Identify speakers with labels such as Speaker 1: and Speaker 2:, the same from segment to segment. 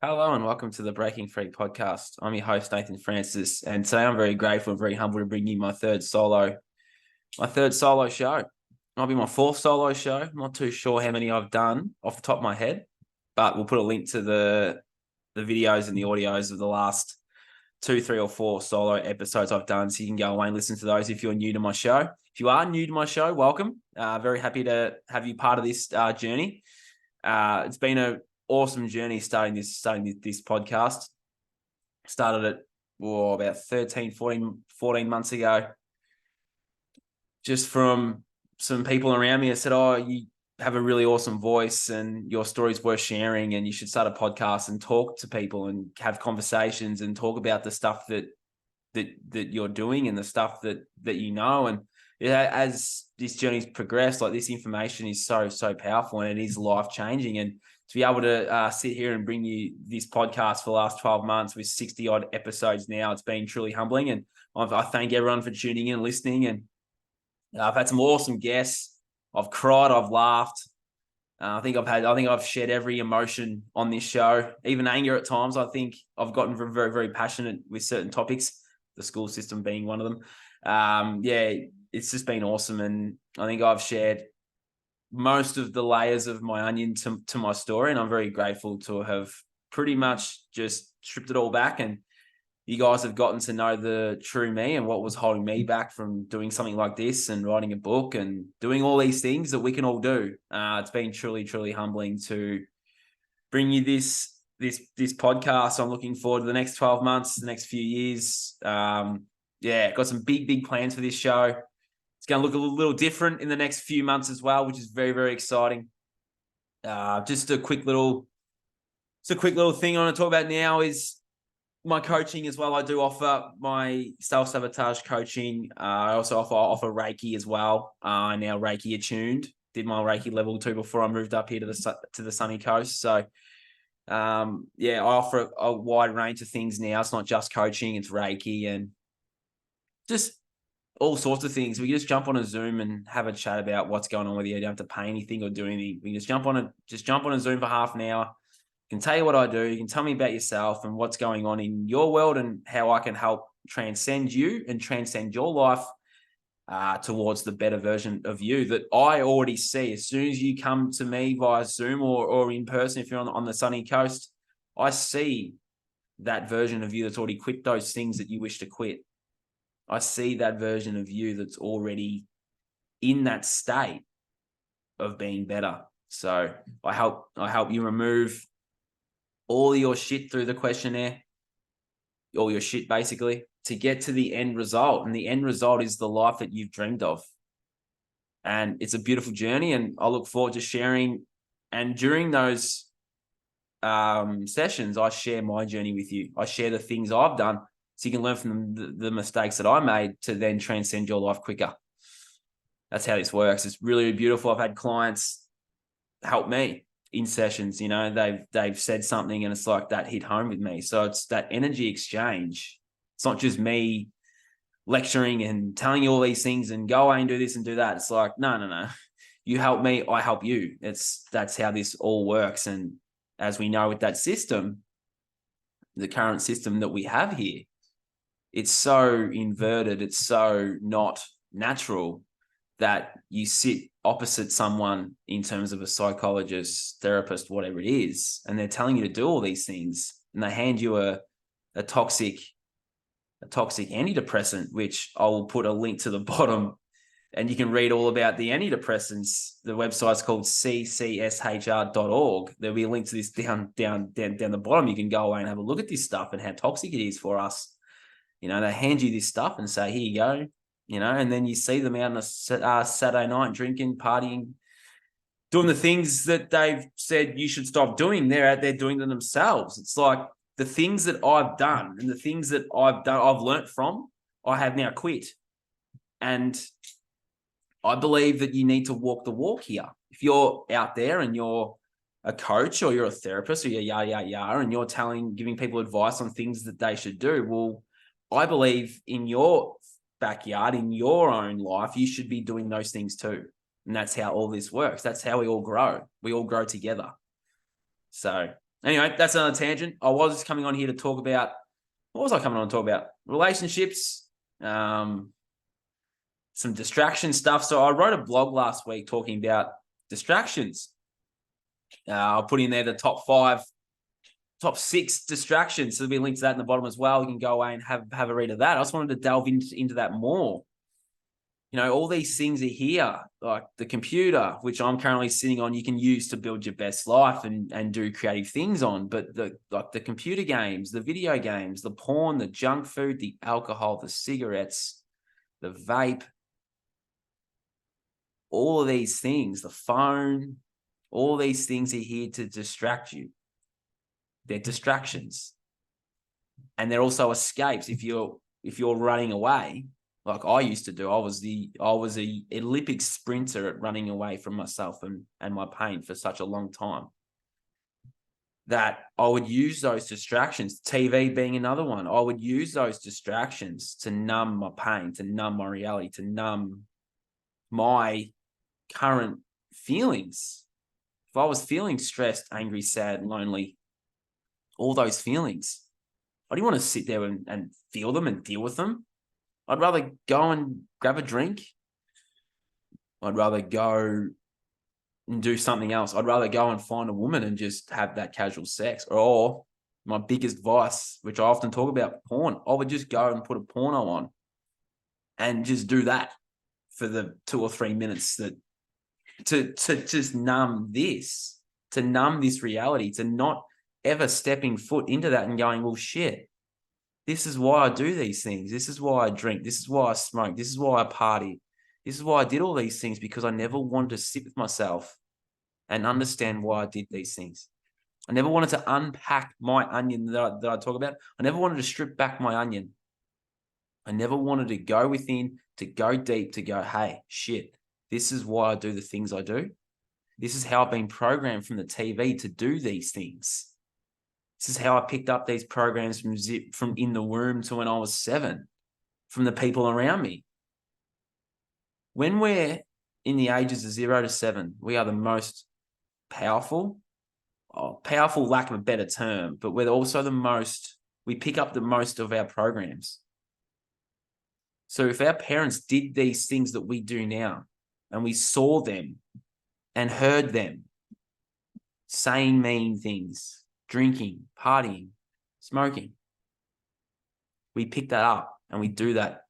Speaker 1: Hello and welcome to the Breaking Free podcast. I'm your host, Nathan Francis, and today I'm very grateful and very humble to bring you my third solo show. Might be my fourth solo show. I'm not too sure how many I've done off the top of my head, but we'll put a link to the videos and the audios of the last 2, 3, or 4 solo episodes I've done, so you can go away and listen to those if you're new to my show. If you are new to my show, welcome. Very happy to have you part of this journey. It's been an awesome journey starting this podcast. Started it about 13, 14 months ago. Just from some people around me that said, "Oh, you have a really awesome voice and your story's worth sharing and you should start a podcast and talk to people and have conversations and talk about the stuff that you're doing and the stuff that you know." And as this journey's progressed, like, this information is so powerful and it is life-changing. And to be able to sit here and bring you this podcast for the last 12 months with 60 odd episodes now, it's been truly humbling. And I thank everyone for tuning in and listening. And I've had some awesome guests. I've cried, I've laughed. I think I've shared every emotion on this show, even anger at times. I think I've gotten very, very passionate with certain topics, the school system being one of them. It's just been awesome. And I think I've shared most of the layers of my onion to my story. And I'm very grateful to have pretty much just stripped it all back. And you guys have gotten to know the true me and what was holding me back from doing something like this and writing a book and doing all these things that we can all do. It's been truly humbling to bring you this podcast. I'm looking forward to the next 12 months, the next few years. Got some big plans for this show. It's going to look a little different in the next few months as well, which is very, very exciting. Just a quick little thing I want to talk about now is my coaching as well. I do offer my self-sabotage coaching. I also offer Reiki as well. Now Reiki attuned. Did my Reiki level 2 before I moved up here to the sunny coast. So I offer a wide range of things now. It's not just coaching, it's Reiki and just all sorts of things. We can just jump on a Zoom and have a chat about what's going on with you. You don't have to pay anything or do anything. We can just jump on a Zoom for half an hour. I can tell you what I do. You can tell me about yourself and what's going on in your world and how I can help transcend you and transcend your life towards the better version of you that I already see. As soon as you come to me via Zoom or in person, if you're on the sunny coast, I see that version of you that's already quit those things that you wish to quit. I see that version of you that's already in that state of being better. So I help you remove all your shit through the questionnaire, all your shit basically, to get to the end result. And the end result is the life that you've dreamed of. And it's a beautiful journey. And I look forward to sharing. And during those sessions, I share my journey with you. I share the things I've done so you can learn from the mistakes that I made to then transcend your life quicker. That's how this works. It's really beautiful. I've had clients help me in sessions, they've said something and it's like that hit home with me. So it's that energy exchange. It's not just me lecturing and telling you all these things and go away and do this and do that. It's like, no. You help me, I help you. That's how this all works. And as we know with that system, the current system that we have here, it's so inverted. It's so not natural that you sit opposite someone in terms of a psychologist, therapist, whatever it is, and they're telling you to do all these things, and they hand you a toxic antidepressant, which I'll put a link to the bottom, and you can read all about the antidepressants. The website's called ccSHR.org. There'll be a link to this down the bottom. You can go away and have a look at this stuff and how toxic it is for us. They hand you this stuff and say, here you go. And then you see them out on a Saturday night drinking, partying, doing the things that they've said you should stop doing. They're out there doing them themselves. It's like the things that I've done and the things that I've learnt from, I have now quit. And I believe that you need to walk the walk here. If you're out there and you're a coach or you're a therapist or you're and you're giving people advice on things that they should do, well, I believe in your backyard, in your own life, you should be doing those things too. And that's how all this works. That's how we all grow. We all grow together. So Anyway, that's another tangent. I was coming on here to talk about, what was I coming on to talk about? Relationships, some distraction stuff. So I wrote a blog last week talking about distractions. I'll put in there the top 6 distractions. So there'll be a link to that in the bottom as well. You can go away and have a read of that. I just wanted to delve into that more. You know, all these things are here, like the computer, which I'm currently sitting on, you can use to build your best life and do creative things on. But the computer games, the video games, the porn, the junk food, the alcohol, the cigarettes, the vape, all of these things, the phone, all these things are here to distract you. They're distractions. And they're also escapes. If you're running away, like I used to do, I was the Olympic sprinter at running away from myself and my pain for such a long time, that I would use those distractions, TV being another one. I would use those distractions to numb my pain, to numb my reality, to numb my current feelings. If I was feeling stressed, angry, sad, lonely, all those feelings, I didn't want to sit there and feel them and deal with them. I'd rather go and grab a drink. I'd rather go and do something else. I'd rather go and find a woman and just have that casual sex. Or my biggest vice, which I often talk about, porn. I would just go and put a porno on and just do that for the 2 or 3 minutes to just numb this reality, to not ever stepping foot into that and going, well, shit, this is why I do these things. This is why I drink. This is why I smoke. This is why I party. This is why I did all these things, because I never wanted to sit with myself and understand why I did these things. I never wanted to unpack my onion that I talk about. I never wanted to strip back my onion. I never wanted to go within, to go deep, to go, hey, shit, this is why I do the things I do. This is how I've been programmed from the TV to do these things. This is how I picked up these programs from in the womb to when I was 7, from the people around me. When we're in the ages of 0 to 7, we are the most powerful, lack of a better term, but we're also we pick up the most of our programs. So if our parents did these things that we do now, and we saw them and heard them saying mean things, drinking, partying, smoking, we pick that up and we do that.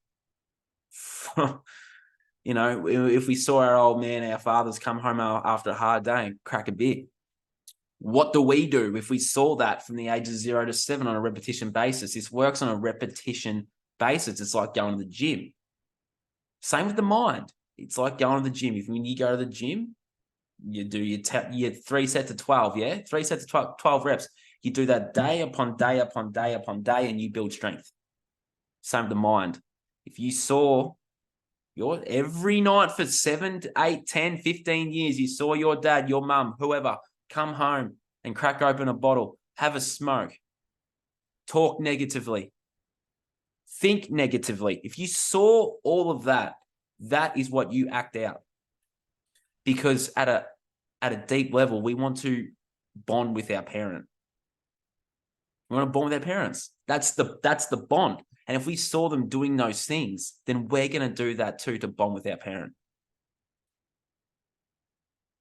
Speaker 1: You know, if we saw our old man, our fathers come home after a hard day and crack a beer, what do we do if we saw that from the ages of 0 to 7 on a repetition basis? This works on a repetition basis. It's like going to the gym. Same with the mind. It's like going to the gym. When you go to the gym, you do your 3 sets of 12, yeah? 3 sets of 12 reps. You do that day upon day upon day upon day, and you build strength. Same with the mind. If you saw every night for 7 to 8, 10, 15 years, you saw your dad, your mum, whoever, come home and crack open a bottle, have a smoke, talk negatively, think negatively. If you saw all of that, that is what you act out. Because at a deep level, we want to bond with our parent. We want to bond with our parents. That's the bond. And if we saw them doing those things, then we're going to do that too, to bond with our parent.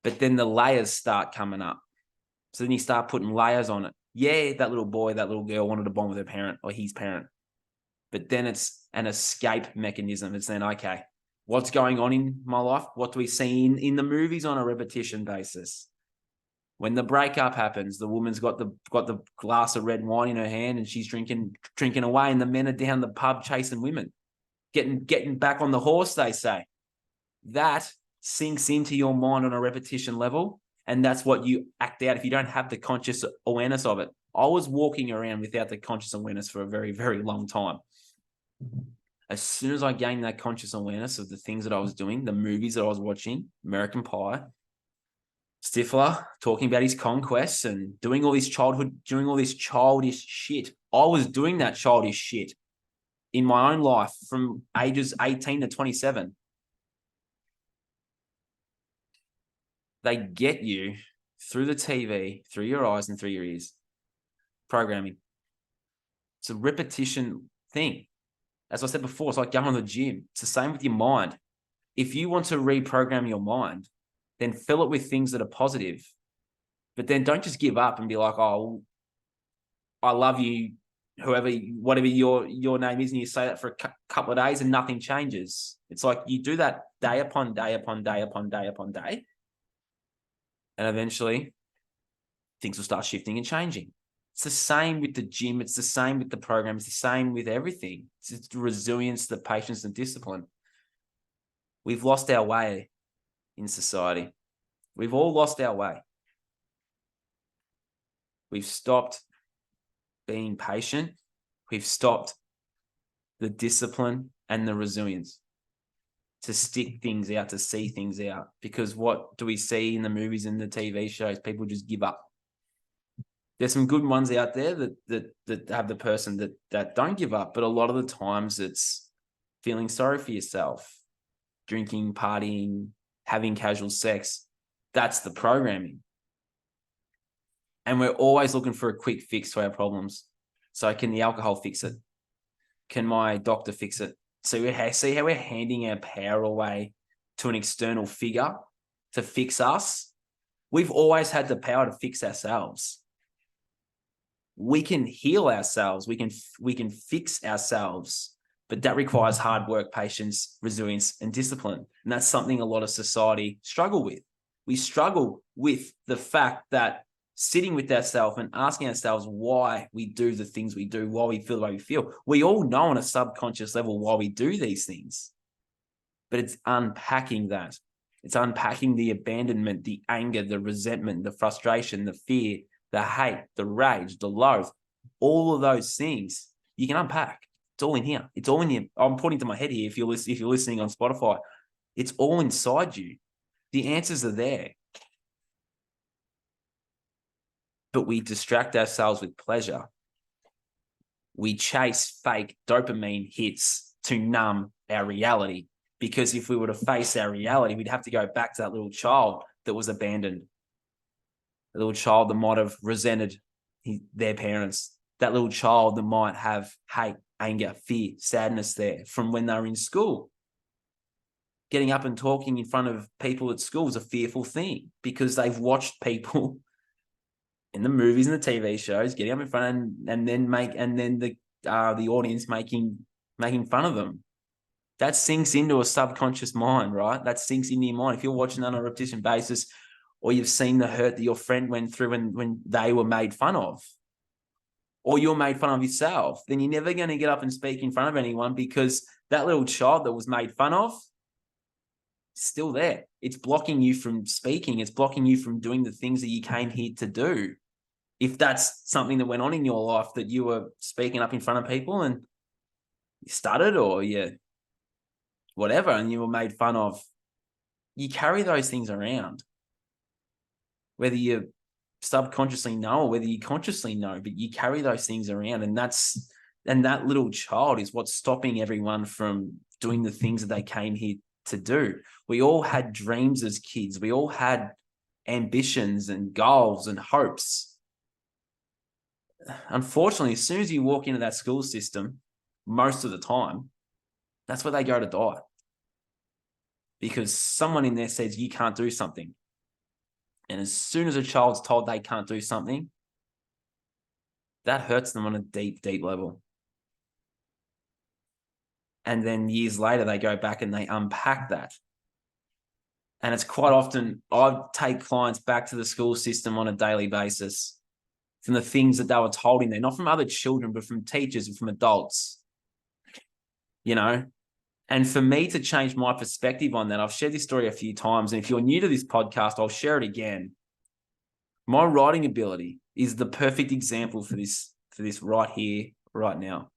Speaker 1: But then the layers start coming up. So then you start putting layers on it. Yeah, that little boy, that little girl wanted to bond with her parent or his parent. But then it's an escape mechanism. It's then, okay, what's going on in my life? What do we see in the movies on a repetition basis? When the breakup happens, the woman's got the glass of red wine in her hand and she's drinking away, and the men are down the pub chasing women, getting back on the horse, they say. That sinks into your mind on a repetition level, and that's what you act out if you don't have the conscious awareness of it. I was walking around without the conscious awareness for a very, very long time. As soon as I gained that conscious awareness of the things that I was doing, the movies that I was watching, American Pie, Stifler talking about his conquests and doing all this childish shit. I was doing that childish shit in my own life from ages 18 to 27. They get you through the TV, through your eyes and through your ears. Programming. It's a repetition thing. As I said before, it's like going to the gym. It's the same with your mind. If you want to reprogram your mind, then fill it with things that are positive. But then don't just give up and be like, oh, I love you, whoever, whatever your name is, and you say that for a couple of days and nothing changes. It's like you do that day upon day upon day upon day upon day. And eventually things will start shifting and changing. It's the same with the gym. It's the same with the program. It's the same with everything. It's the resilience, the patience, and discipline. We've lost our way in society. We've all lost our way. We've stopped being patient. We've stopped the discipline and the resilience to stick things out, to see things out. Because what do we see in the movies and the TV shows? People just give up. There's some good ones out there that have the person that don't give up, but a lot of the times it's feeling sorry for yourself, drinking, partying, having casual sex. That's the programming. And we're always looking for a quick fix to our problems. So can the alcohol fix it? Can my doctor fix it? So we see how we're handing our power away to an external figure to fix us. We've always had the power to fix ourselves. We can heal ourselves. We can fix ourselves, but that requires hard work, patience, resilience, and discipline. And that's something a lot of society struggle with. We struggle with the fact that sitting with ourselves and asking ourselves why we do the things we do, why we feel the way we feel. We all know on a subconscious level why we do these things, but it's unpacking that. It's unpacking the abandonment, the anger, the resentment, the frustration, the fear, the hate, the rage, the loathe, all of those things you can unpack. It's all in here. It's all in here. I'm pointing to my head here. If you're listening on Spotify, it's all inside you. The answers are there. But we distract ourselves with pleasure. We chase fake dopamine hits to numb our reality. Because if we were to face our reality, we'd have to go back to that little child that was abandoned. A little child that might have resented their parents. That little child that might have hate, anger, fear, sadness there from when they were in school. Getting up and talking in front of people at school is a fearful thing because they've watched people in the movies and the TV shows getting up in front and then the audience making fun of them. That sinks into a subconscious mind, right? That sinks into your mind. If you're watching that on a repetition basis, or you've seen the hurt that your friend went through when they were made fun of, or you're made fun of yourself, then you're never going to get up and speak in front of anyone because that little child that was made fun of is still there. It's blocking you from speaking. It's blocking you from doing the things that you came here to do. If that's something that went on in your life, that you were speaking up in front of people and you stuttered or you whatever, and you were made fun of, you carry those things around. Whether you subconsciously know or whether you consciously know, but you carry those things around. And that little child is what's stopping everyone from doing the things that they came here to do. We all had dreams as kids. We all had ambitions and goals and hopes. Unfortunately, as soon as you walk into that school system, most of the time, that's where they go to die. Because someone in there says you can't do something. And as soon as a child's told they can't do something, that hurts them on a deep, deep level. And then years later, they go back and they unpack that. And it's quite often, I take clients back to the school system on a daily basis from the things that they were told in there, not from other children, but from teachers and from adults, And for me to change my perspective on that, I've shared this story a few times. And if you're new to this podcast, I'll share it again. My writing ability is the perfect example for this right here, right now.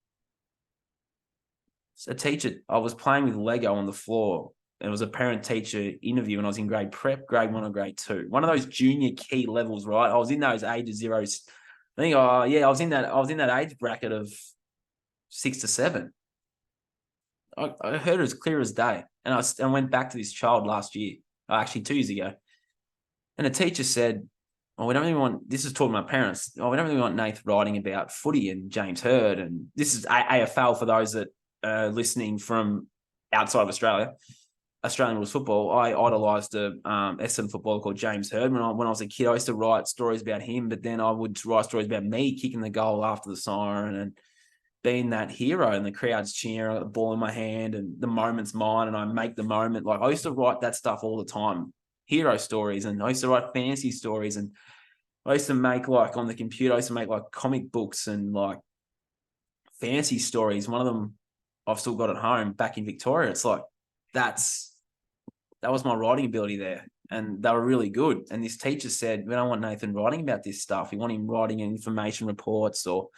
Speaker 1: So a teacher, I was playing with Lego on the floor. It was a parent-teacher interview when I was in grade prep, grade 1 or grade 2. One of those junior key levels, right? I was in those ages, zeros. I was in that age bracket of 6 to 7. I heard it as clear as day. And I went back to this child last year, actually 2 years ago. And the teacher said, oh, we don't really want, this is talking to my parents, oh, we don't really want Nath writing about footy and James Hird. And this is AFL for those that are listening from outside of Australia. Australian rules football. I idolised a Essendon footballer called James Hird when I was a kid. I used to write stories about him, but then I would write stories about me kicking the goal after the siren and being that hero, and the crowd's cheering, the ball in my hand, and the moment's mine, and I make the moment. Like, I used to write that stuff all the time, hero stories, and I used to write fantasy stories, and I used to make, like, on the computer, I used to make like comic books and like fantasy stories. One of them I've still got at home back in Victoria. It's like, that was my writing ability there, and they were really good. And this teacher said, we don't want Nathan writing about this stuff. We want him writing information reports or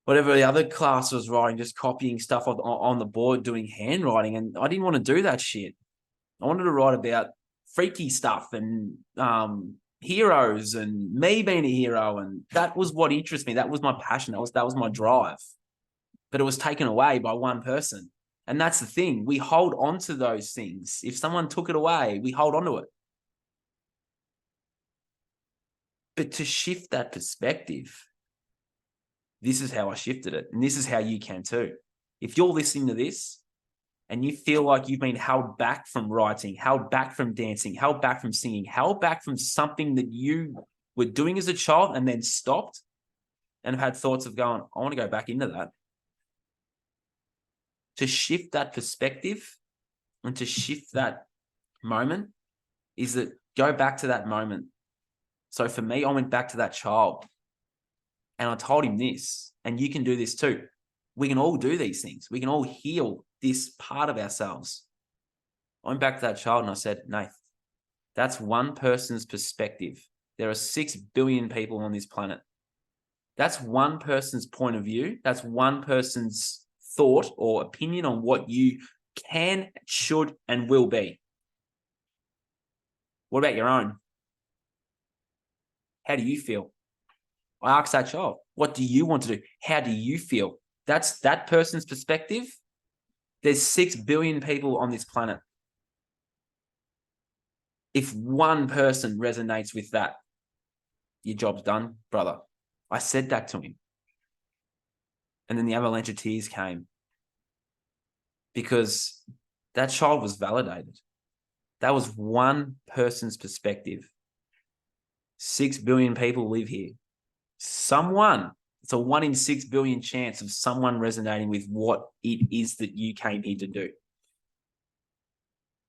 Speaker 1: whatever the other class was writing, just copying stuff on the board, doing handwriting. And I didn't want to do that shit. I wanted to write about freaky stuff and heroes and me being a hero. And that was what interested me. That was my passion. That was my drive. But it was taken away by one person. And that's the thing. We hold on to those things. If someone took it away, we hold on to it. But to shift that perspective, this is how I shifted it. And this is how you can too. If you're listening to this and you feel like you've been held back from writing, held back from dancing, held back from singing, held back from something that you were doing as a child and then stopped and had thoughts of going, I want to go back into that. To shift that perspective and to shift that moment is that go back to that moment. So for me, I went back to that child and I told him this, and you can do this too. We can all do these things. We can all heal this part of ourselves. I went back to that child and I said, Nath, that's one person's perspective. There are 6 billion people on this planet. That's one person's point of view. That's one person's thought or opinion on what you can, should, and will be. What about your own? How do you feel? I asked that child, what do you want to do? How do you feel? That's that person's perspective. There's 6 billion people on this planet. If one person resonates with that, your job's done, brother. I said that to him. And then the avalanche of tears came because that child was validated. That was one person's perspective. 6 billion people live here. It's a 1 in 6 billion chance of someone resonating with what it is that you came here to do.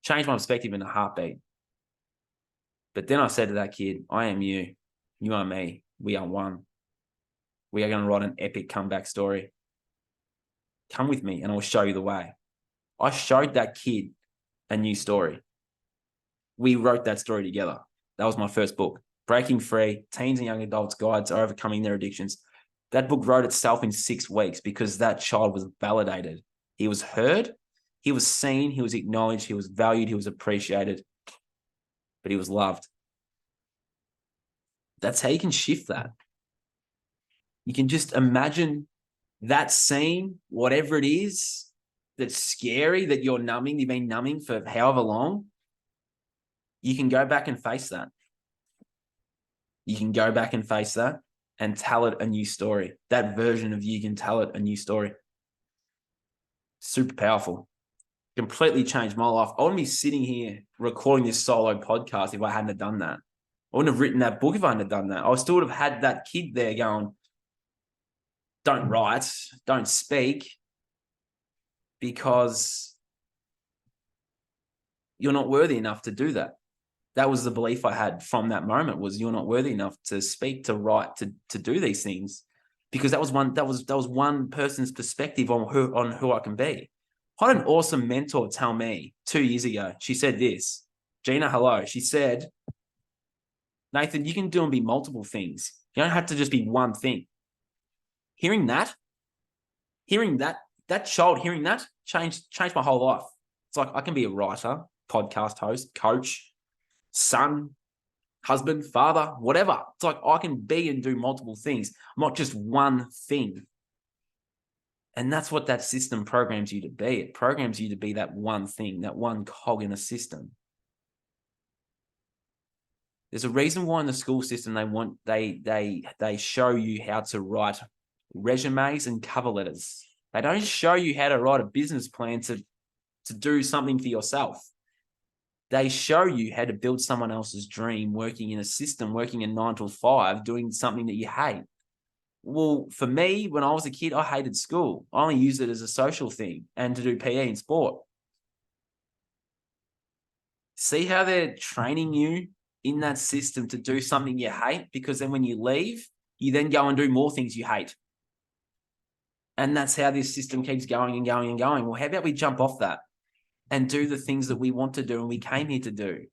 Speaker 1: Changed my perspective in a heartbeat. But then I said to that kid, I am you. You are me. We are one. We are going to write an epic comeback story. Come with me and I'll show you the way. I showed that kid a new story. We wrote that story together. That was my first book. Breaking Free, Teens and Young Adults Guides are Overcoming Their Addictions. That book wrote itself in 6 weeks because that child was validated. He was heard, he was seen, he was acknowledged, he was valued, he was appreciated, but he was loved. That's how you can shift that. You can just imagine that scene, whatever it is that's scary, that you've been numbing for however long. You can go back and face that. You can go back and face that and tell it a new story. That version of you can tell it a new story. Super powerful. Completely changed my life. I wouldn't be sitting here recording this solo podcast if I hadn't have done that. I wouldn't have written that book if I hadn't have done that. I still would have had that kid there going, don't write, don't speak, because you're not worthy enough to do that. That was the belief I had from that moment, was you're not worthy enough to speak, to write, to do these things, because that was one person's perspective on who I can be. I had an awesome mentor tell me 2 years ago. She said this, Gina, hello. She said, Nathan, you can do and be multiple things. You don't have to just be one thing. Hearing that child hearing that changed my whole life. It's like I can be a writer, podcast host, coach, son, husband, father, whatever. It's like I can be and do multiple things, not just one thing. And that's what that system programs you to be. It programs you to be that one thing, that one cog in a system. There's a reason why in the school system they show you how to write resumes and cover letters. They don't show you how to write a business plan to do something for yourself. They show you how to build someone else's dream, working in a system, working a 9 to 5, doing something that you hate. Well, for me, when I was a kid, I hated school. I only used it as a social thing and to do PE and sport. See how they're training you in that system to do something you hate, because then when you leave, you then go and do more things you hate. And that's how this system keeps going and going and going. Well, how about we jump off that and do the things that we want to do and we came here to do?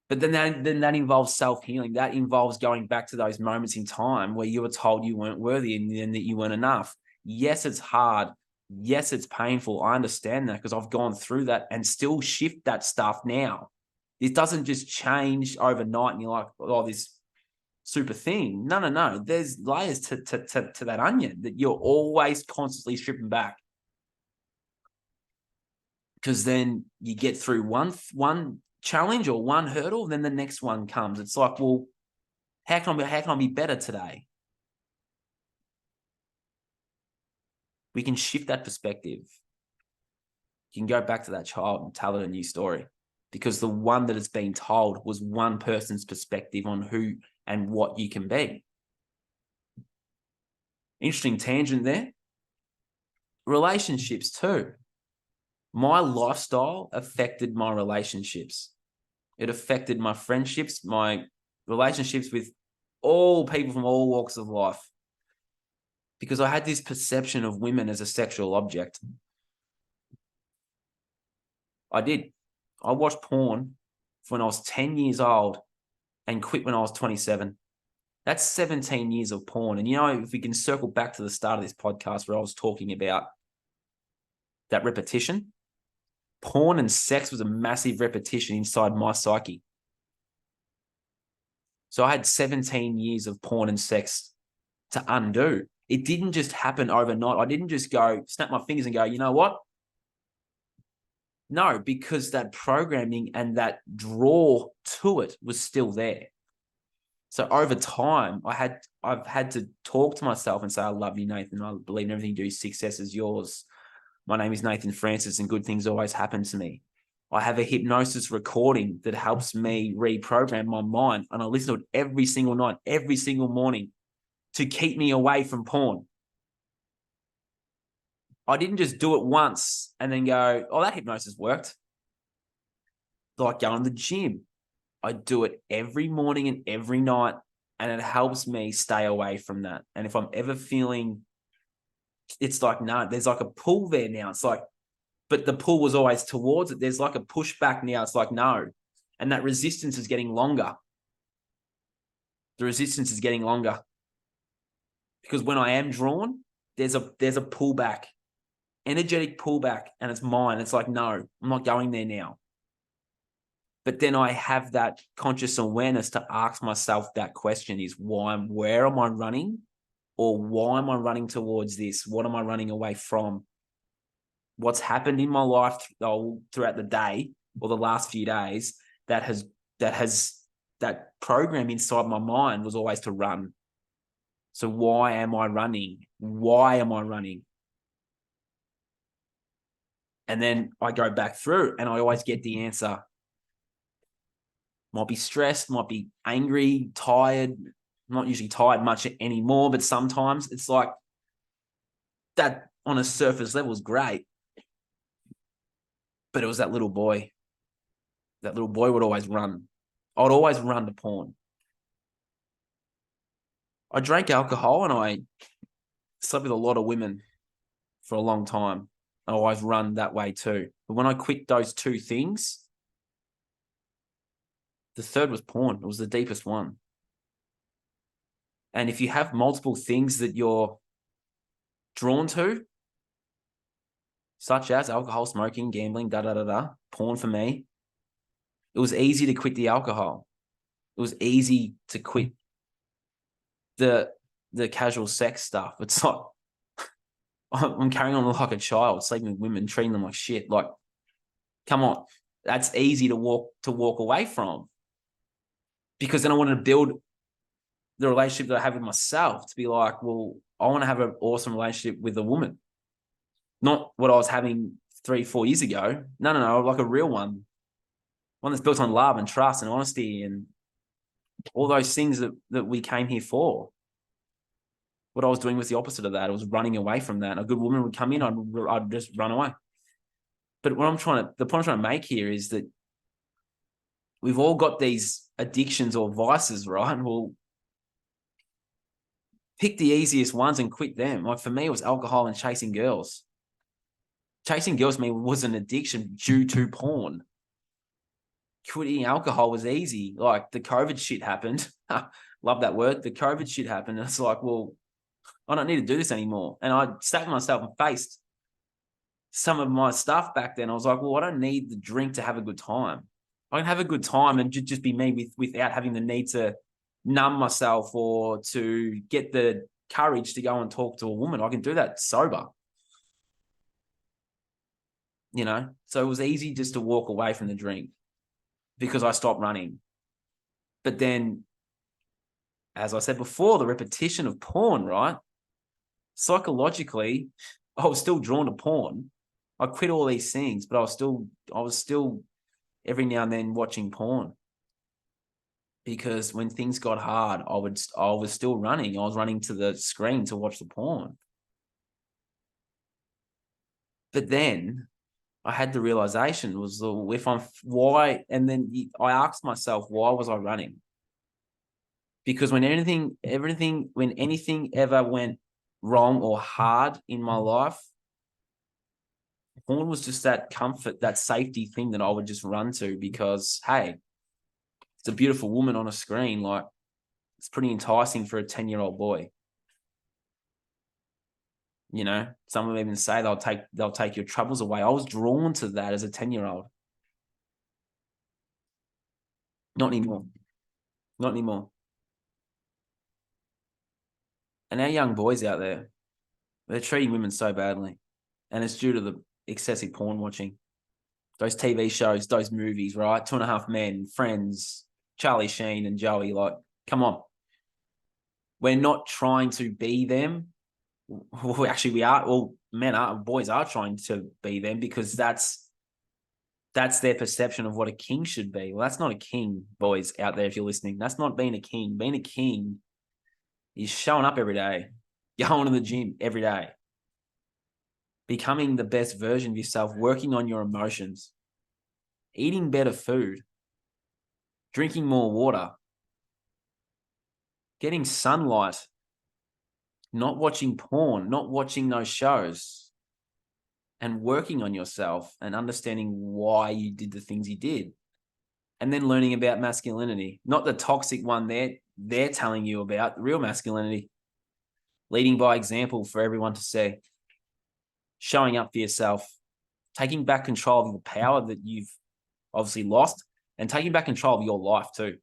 Speaker 1: But then that involves self-healing. That involves going back to those moments in time where you were told you weren't worthy and that you weren't enough. Yes, it's hard. Yes, it's painful. I understand that because I've gone through that and still shift that stuff now. It doesn't just change overnight and you're like, oh, this super thing. No. There's layers to that onion that you're always constantly stripping back. Because then you get through one challenge or one hurdle, then the next one comes. It's like, well, how can I be better today? We can shift that perspective. You can go back to that child and tell it a new story, because the one that it's been told was one person's perspective on who and what you can be. Interesting tangent there. Relationships too. My lifestyle affected my relationships. It affected my friendships, my relationships with all people from all walks of life, because I had this perception of women as a sexual object. I did. I watched porn when I was 10 years old and quit when I was 27. That's 17 years of porn. And, if we can circle back to the start of this podcast where I was talking about that repetition, porn and sex was a massive repetition inside my psyche. So I had 17 years of porn and sex to undo. It didn't just happen overnight. I didn't just go, snap my fingers and go, you know what? No, because that programming and that draw to it was still there. So over time, I've had to talk to myself and say, I love you, Nathan. I believe in everything you do. Success is yours. My name is Nathan Francis and good things always happen to me. I have a hypnosis recording that helps me reprogram my mind, and I listen to it every single night, every single morning to keep me away from porn. I didn't just do it once and then go, oh, that hypnosis worked. Like going to the gym. I do it every morning and every night, and it helps me stay away from that. And if I'm ever feeling, it's like, no, there's like a pull there now. It's like, but the pull was always towards it. There's like a pushback now. It's like, no. And that resistance is getting longer. The resistance is getting longer. Because when I am drawn, there's a pullback, energetic pullback, and it's mine. It's like, no, I'm not going there now. But then I have that conscious awareness to ask myself that question is where am I running? Or why am I running towards this? What am I running away from? What's happened in my life throughout the day or the last few days that program inside my mind was always to run. So why am I running? Why am I running? And then I go back through and I always get the answer. Might be stressed, might be angry, tired. I'm not usually tired much anymore, but sometimes it's like that on a surface level is great. But it was that little boy. That little boy would always run. I would always run to porn. I drank alcohol and I slept with a lot of women for a long time. I always run that way too. But when I quit those two things, the third was porn. It was the deepest one. And if you have multiple things that you're drawn to, such as alcohol, smoking, gambling, porn for me, it was easy to quit the alcohol. It was easy to quit the casual sex stuff. It's like, I'm carrying on like a child, sleeping with women, treating them like shit. Like, come on. That's easy to walk away from. because then I wanted to build the relationship that I have with myself to be like, well, I want to have an awesome relationship with a woman, not what I was having 3-4 years ago. No, like a real one that's built on love and trust and honesty and all those things that we came here for. What I was doing was the opposite of that. I was running away from that. A good woman would come in, I'd just run away. But the point I'm trying to make here is that we've all got these addictions or vices, right? And we'll pick the easiest ones and quit them. Like for me, it was alcohol and chasing girls. Chasing girls to me was an addiction due to porn. Quitting alcohol was easy. Like the COVID shit happened. Love that word. The COVID shit happened. And it's like, well, I don't need to do this anymore. And I sat myself and faced some of my stuff back then. I was like, well, I don't need the drink to have a good time. I can have a good time and just be me without having the need to numb myself or to get the courage to go and talk to a woman. I can do that sober. You know, so it was easy just to walk away from the drink because I stopped running. But then, as I said before, the repetition of porn, right? Psychologically, I was still drawn to porn. I quit all these things, but I was still every now and then watching porn. Because when things got hard, I was still running. I was running to the screen to watch the porn. But then I had the realization was and then I asked myself, why was I running? Because when anything ever went wrong or hard in my life, porn was just that comfort, that safety thing that I would just run to because, hey, it's a beautiful woman on a screen. Like, it's pretty enticing for a 10-year-old boy. You know, some will even say they'll take your troubles away. I was drawn to that as a 10-year-old. Not anymore. Not anymore. And our young boys out there, they're treating women so badly. And it's due to the excessive porn watching. Those TV shows, those movies, right? 2.5 Men, Friends, Charlie Sheen and Joey. Like, come on. We're not trying to be them. Well, actually, we are. Well, boys are trying to be them because that's their perception of what a king should be. Well, that's not a king, boys out there, if you're listening. That's not being a king. Being a king is showing up every day, going to the gym every day, becoming the best version of yourself, working on your emotions, eating better food, drinking more water, getting sunlight, not watching porn, not watching those shows, and working on yourself and understanding why you did the things you did. And then learning about masculinity, not the toxic one they're telling you about, the real masculinity, leading by example for everyone to see, showing up for yourself, taking back control of the power that you've obviously lost, and taking back control of your life too.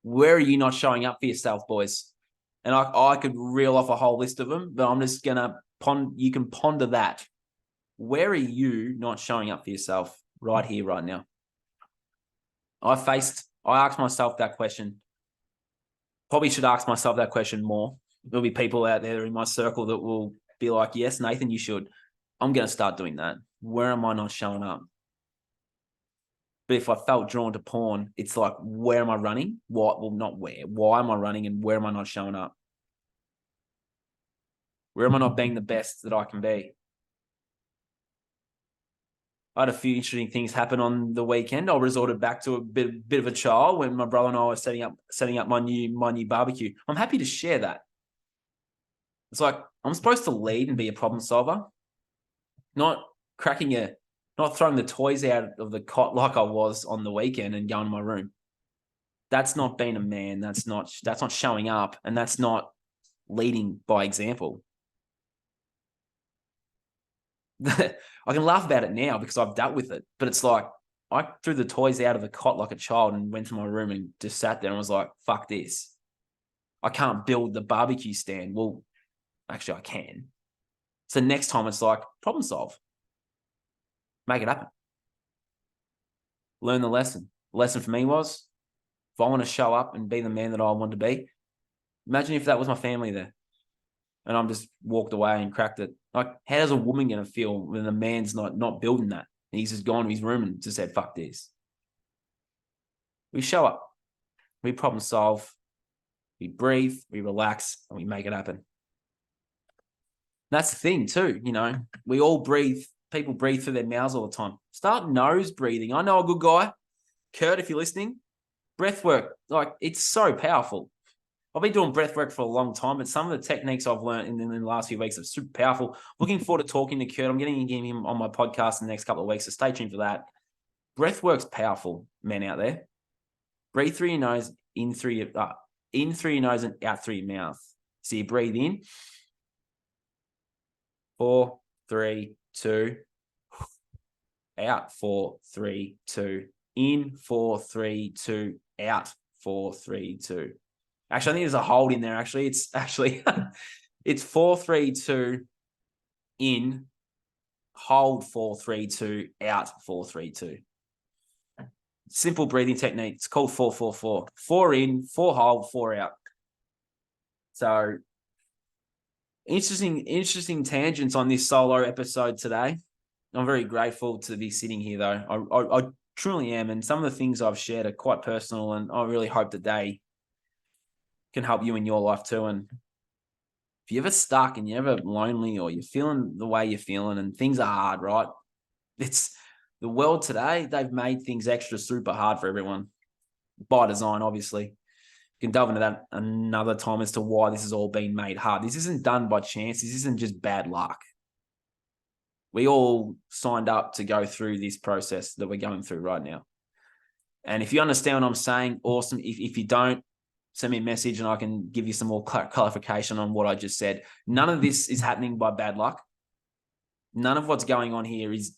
Speaker 1: Where are you not showing up for yourself, boys? And I could reel off a whole list of them, but I'm just going to you can ponder that. Where are you not showing up for yourself right here, right now? I asked myself that question. Probably should ask myself that question more. There'll be people out there in my circle that will be like, yes, Nathan, you should. I'm going to start doing that. Where am I not showing up? But if I felt drawn to porn, it's like, where am I running? What? Well, not where. Why am I running and where am I not showing up? Where am I not being the best that I can be? I had a few interesting things happen on the weekend. I resorted back to a bit of a child when my brother and I were setting up my new barbecue. I'm happy to share that. It's like I'm supposed to lead and be a problem solver, not throwing the toys out of the cot like I was on the weekend and going to my room. That's not being a man. That's not showing up, and that's not leading by example. I can laugh about it now because I've dealt with it, but it's like I threw the toys out of the cot like a child and went to my room and just sat there and was like, fuck this. I can't build the barbecue stand. Well, actually I can. So next time it's like problem solve. Make it happen. Learn the lesson. The lesson for me was if I want to show up and be the man that I want to be, imagine if that was my family there and I'm just walked away and cracked it. Like, how's a woman going to feel when the man's not building that? And he's just gone to his room and just said, fuck this. We show up, we problem solve, we breathe, we relax, and we make it happen. That's the thing too, we all breathe. People breathe through their mouths all the time. Start nose breathing. I know a good guy, Kurt, if you're listening, breath work, like, it's so powerful. I've been doing breath work for a long time, but some of the techniques I've learned in the last few weeks are super powerful. Looking forward to talking to Kurt. I'm getting him on my podcast in the next couple of weeks, so stay tuned for that. Breath work's powerful, men out there. Breathe through your nose, in through your nose and out through your mouth. So you breathe in. 4, 3, 2. Out. 4, 3, 2. In. 4, 3, 2. Out. 4, 3, 2. Actually, I think there's a hold in there. Actually, it's 4, 3, 2. In. Hold. 4, 3, 2. Out. 4, 3, 2. Simple breathing technique. It's called 4-4-4. 4 in, 4 hold, 4 out. So interesting tangents on this solo episode today. I'm very grateful to be sitting here, though. I truly am. And some of the things I've shared are quite personal, and I really hope that they can help you in your life too. And if you're ever stuck and you're ever lonely or you're feeling the way you're feeling and things are hard, right? It's the world today, they've made things extra super hard for everyone by design, obviously. You can delve into that another time as to why this has all been made hard. This isn't done by chance. This isn't just bad luck. We all signed up to go through this process that we're going through right now. And if you understand what I'm saying, awesome. If you don't, send me a message and I can give you some more clarification on what I just said. None of this is happening by bad luck. None of what's going on here is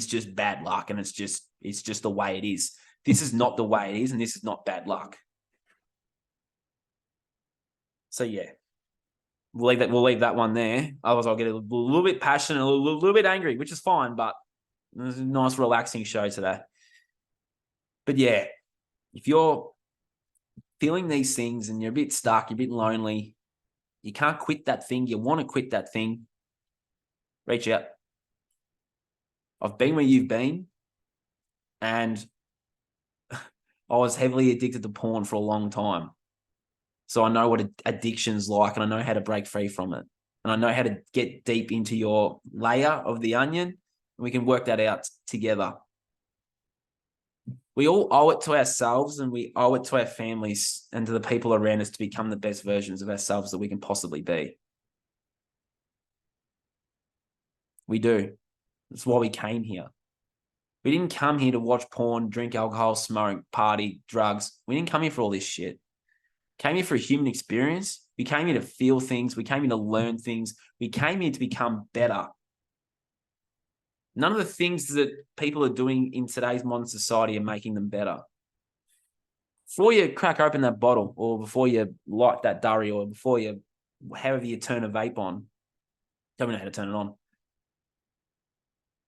Speaker 1: just bad luck, and it's just the way it is. This is not the way it is, and this is not bad luck. So yeah, we'll leave that one there. Otherwise, I'll get a little bit passionate, a little bit angry, which is fine, but it's a nice, relaxing show today. But yeah, if you're feeling these things and you're a bit stuck, you're a bit lonely, you can't quit that thing, you want to quit that thing, reach out. I've been where you've been, and I was heavily addicted to porn for a long time. So I know what addiction's like, and I know how to break free from it. And I know how to get deep into your layer of the onion, and we can work that out together. We all owe it to ourselves, and we owe it to our families and to the people around us to become the best versions of ourselves that we can possibly be. We do. That's why we came here. We didn't come here to watch porn, drink alcohol, smoke, party, drugs. We didn't come here for all this shit. Came here for a human experience. We came here to feel things. We came here to learn things. We came here to become better. None of the things that people are doing in today's modern society are making them better. Before you crack open that bottle, or before you light that durry, or before you, however you turn a vape on, don't know how to turn it on.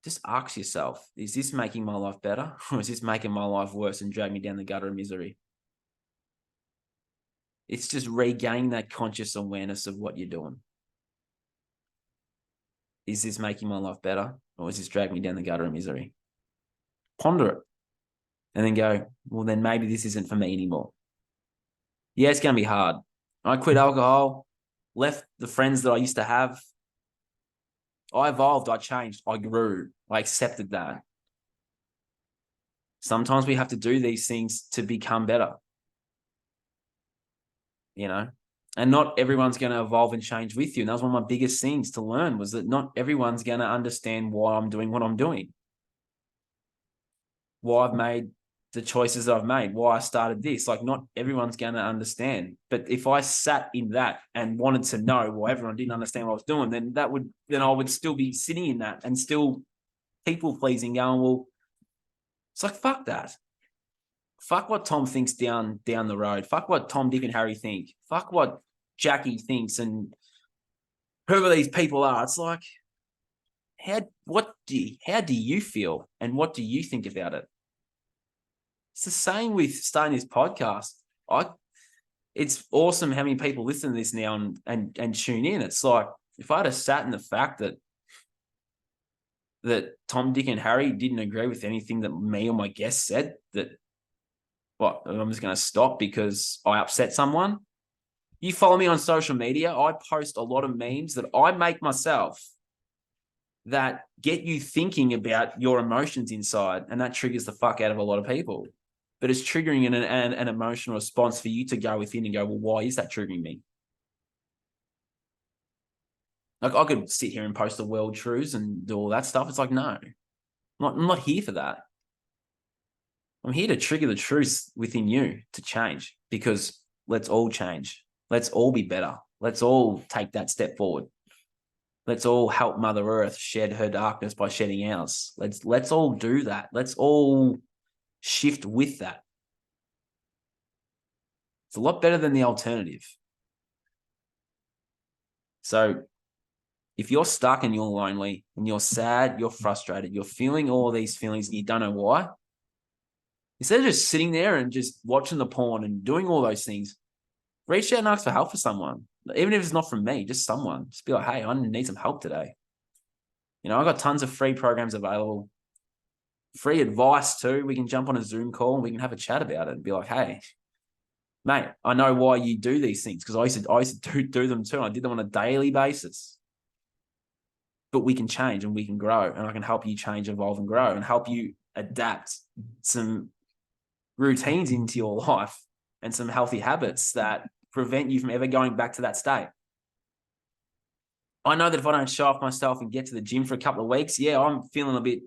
Speaker 1: Just ask yourself, is this making my life better, or is this making my life worse and drag me down the gutter of misery? It's just regaining that conscious awareness of what you're doing. Is this making my life better, or is this dragging me down the gutter of misery? Ponder it and then go, well, then maybe this isn't for me anymore. Yeah, it's going to be hard. I quit alcohol, left the friends that I used to have. I evolved, I changed, I grew, I accepted that. Sometimes we have to do these things to become better, and not everyone's going to evolve and change with you. And that was one of my biggest things to learn, was that not everyone's going to understand why I'm doing what I'm doing, why I've made the choices that I've made, why I started this. Like, not everyone's going to understand. But if I sat in that and wanted to know why everyone didn't understand what I was doing, then I would still be sitting in that and still people pleasing, going, well, it's like, fuck that. Fuck what Tom thinks down the road. Fuck what Tom, Dick, and Harry think. Fuck what Jackie thinks and whoever these people are. It's like, how do you feel and what do you think about it? It's the same with starting this podcast. It's awesome how many people listen to this now and tune in. It's like, if I'd have sat in the fact that Tom, Dick, and Harry didn't agree with anything that me or my guests said, that I'm just going to stop because I upset someone. You follow me on social media, I post a lot of memes that I make myself that get you thinking about your emotions inside, and that triggers the fuck out of a lot of people. But it's triggering an emotional response for you to go within and go, well, why is that triggering me? Like, I could sit here and post the world truths and do all that stuff. It's like, no, I'm not here for that. I'm here to trigger the truth within you to change, because let's all change. Let's all be better. Let's all take that step forward. Let's all help Mother Earth shed her darkness by shedding ours. Let's all do that. Let's all shift with that. It's a lot better than the alternative. So if you're stuck and you're lonely and you're sad, you're frustrated, you're feeling all these feelings and you don't know why, instead of just sitting there and just watching the porn and doing all those things, reach out and ask for help for someone. Even if it's not from me, just someone. Just be like, hey, I need some help today. You know, I've got tons of free programs available. Free advice too. We can jump on a Zoom call and we can have a chat about it and be like, hey, mate, I know why you do these things, because I used to do them too. I did them on a daily basis. But we can change and we can grow, and I can help you change, evolve, and grow, and help you adapt some routines into your life and some healthy habits that prevent you from ever going back to that state. I know that if I don't show off myself and get to the gym for a couple of weeks, yeah, I'm feeling a bit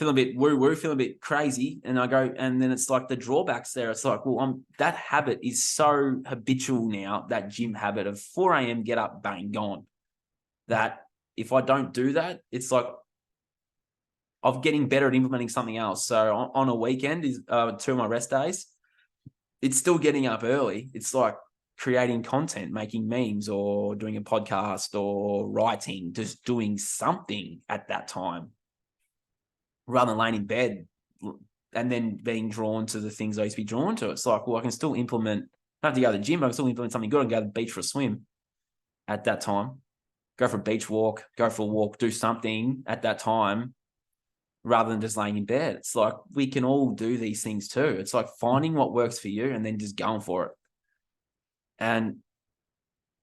Speaker 1: woo-woo, feeling a bit crazy. And I go, and then it's like the drawbacks there. It's like, well, that habit is so habitual now, that gym habit of 4 a.m. get up, bang, gone. That if I don't do that, it's like I'm getting better at implementing something else. So on a weekend is 2 of my rest days. It's still getting up early. It's like creating content, making memes, or doing a podcast, or writing, just doing something at that time, rather than laying in bed and then being drawn to the things I used to be drawn to. It's like, well, I can still implement, I don't have to go to the gym, but I can still implement something good and go to the beach for a swim at that time. Go for a beach walk, go for a walk, do something at that time, rather than just laying in bed. It's like, we can all do these things too. It's like finding what works for you and then just going for it. And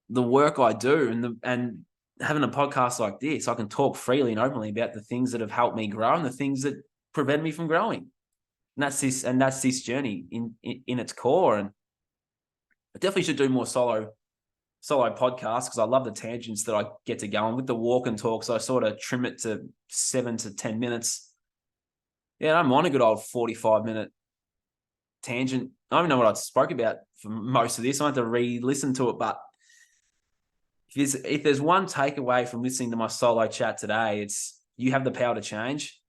Speaker 1: the work I do and having a podcast like this, I can talk freely and openly about the things that have helped me grow and the things that prevent me from growing. And that's this journey in its core. And I definitely should do more solo podcasts, because I love the tangents that I get to go on with the walk and talk. So I sort of trim it to 7 to 10 minutes. Yeah, I'm on a good old 45-minute tangent. I don't even know what I spoke about for most of this. I have to re-listen to it. But if there's one takeaway from listening to my solo chat today, it's you have the power to change.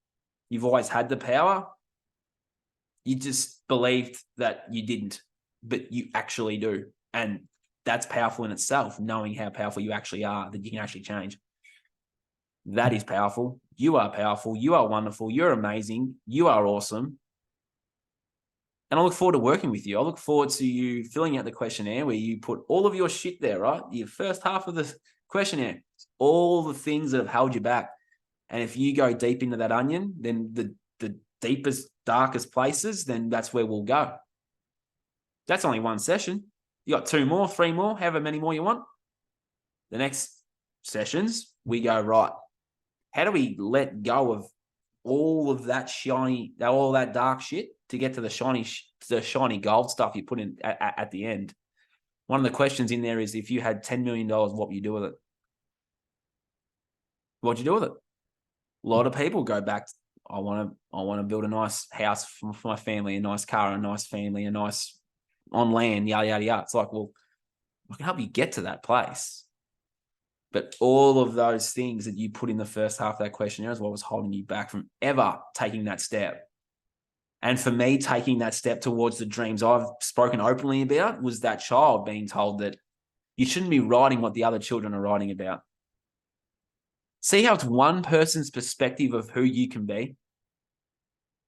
Speaker 1: You've always had the power. You just believed that you didn't, but you actually do. And that's powerful in itself, knowing how powerful you actually are, that you can actually change. That is powerful. You are powerful. You are wonderful. You're amazing. You are awesome. And I look forward to working with you. I look forward to you filling out the questionnaire where you put all of your shit there, right? Your first half of the questionnaire, all the things that have held you back. And if you go deep into that onion, then the deepest, darkest places, then that's where we'll go. That's only one session. You got 2 more, 3 more, however many more you want. The next sessions, we go, right, how do we let go of all of that shiny, all that dark shit to get to the shiny gold stuff you put in at the end? One of the questions in there is, if you had $10 million, what would you do with it? What'd you do with it? A lot of people go back, I want to build a nice house for my family, a nice car, a nice family, a nice on land, yada, yada, yada. It's like, well, I can help you get to that place. But all of those things that you put in the first half of that questionnaire is what was holding you back from ever taking that step. And for me, taking that step towards the dreams I've spoken openly about was that child being told that you shouldn't be writing what the other children are writing about. See how it's one person's perspective of who you can be?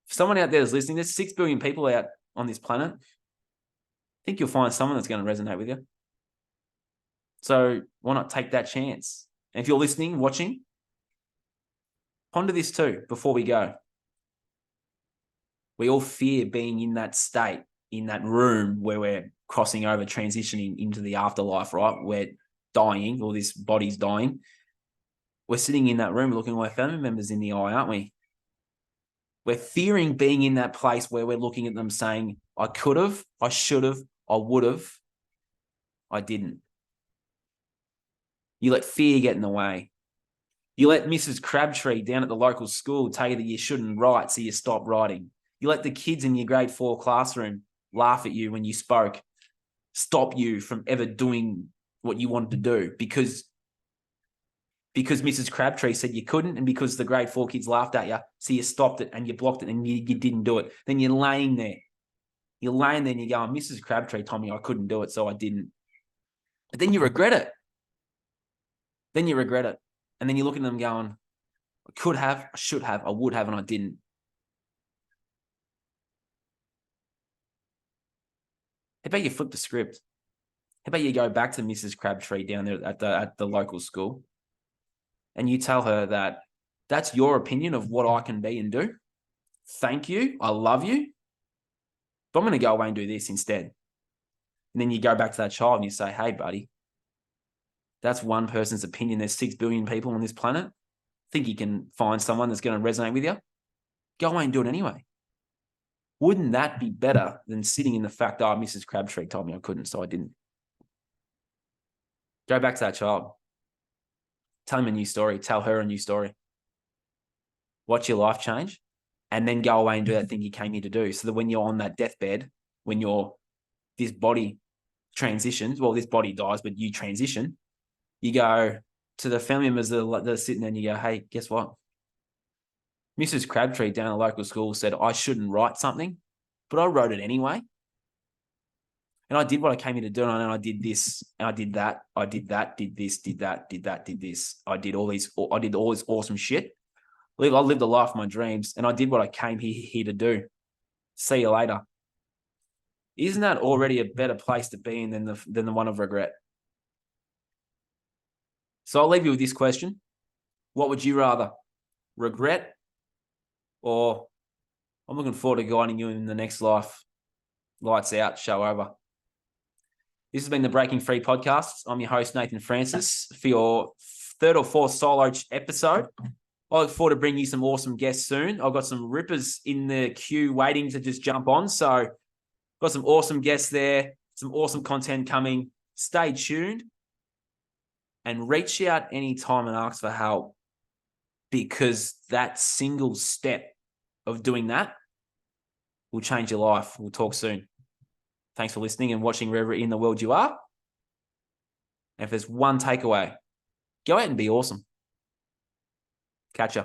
Speaker 1: For someone out there that's listening, there's 6 billion people out on this planet. I think you'll find someone that's going to resonate with you. So why not take that chance? And if you're listening, watching, ponder this too before we go. We all fear being in that state, in that room where we're crossing over, transitioning into the afterlife, right? We're dying, or this body's dying. We're sitting in that room looking our family members in the eye, aren't we? We're fearing being in that place where we're looking at them saying, I could have, I should have, I would have, I didn't. You let fear get in the way. You let Mrs. Crabtree down at the local school tell you that you shouldn't write, so you stop writing. You let the kids in your grade 4 classroom laugh at you when you spoke, stop you from ever doing what you wanted to do because Mrs. Crabtree said you couldn't, and because the grade 4 kids laughed at you, so you stopped it and you blocked it and you didn't do it. Then you're laying there. You're laying there and you're going, Mrs. Crabtree told me I couldn't do it, so I didn't. But then you regret it. And then you look at them going, I could have, I should have, I would have, and I didn't. How about you flip the script? How about you go back to Mrs. Crabtree down there at the local school and you tell her that that's your opinion of what I can be and do. Thank you. I love you. But I'm going to go away and do this instead. And then you go back to that child and you say, hey, buddy, that's one person's opinion. There's 6 billion people on this planet. Think you can find someone that's going to resonate with you? Go away and do it anyway. Wouldn't that be better than sitting in the fact, oh, Mrs. Crabtree told me I couldn't, so I didn't? Go back to that child. Tell him a new story. Tell her a new story. Watch your life change, and then go away and do that thing you came here to do, so that when you're on that deathbed, when this body transitions, well, this body dies, but you transition, you go to the family members that are sitting there and you go, hey, guess what? Mrs. Crabtree down at the local school said I shouldn't write something, but I wrote it anyway. And I did what I came here to do, and I did this, and I did that, did this, did that, did this. I did all this awesome shit. I lived the life of my dreams, and I did what I came here to do. See you later. Isn't that already a better place to be in than the one of regret? So I'll leave you with this question. What would you rather? Regret, or I'm looking forward to guiding you in the next life? Lights out, show over. This has been the Breaking Free podcast. I'm your host, Nathan Francis, for your 3rd or 4th solo episode. I look forward to bringing you some awesome guests soon. I've got some rippers in the queue waiting to just jump on. So got some awesome guests there, some awesome content coming. Stay tuned and reach out anytime and ask for help, because that single step of doing that will change your life. We'll talk soon. Thanks for listening and watching wherever in the world you are. And if there's one takeaway, go out and be awesome. Catch ya.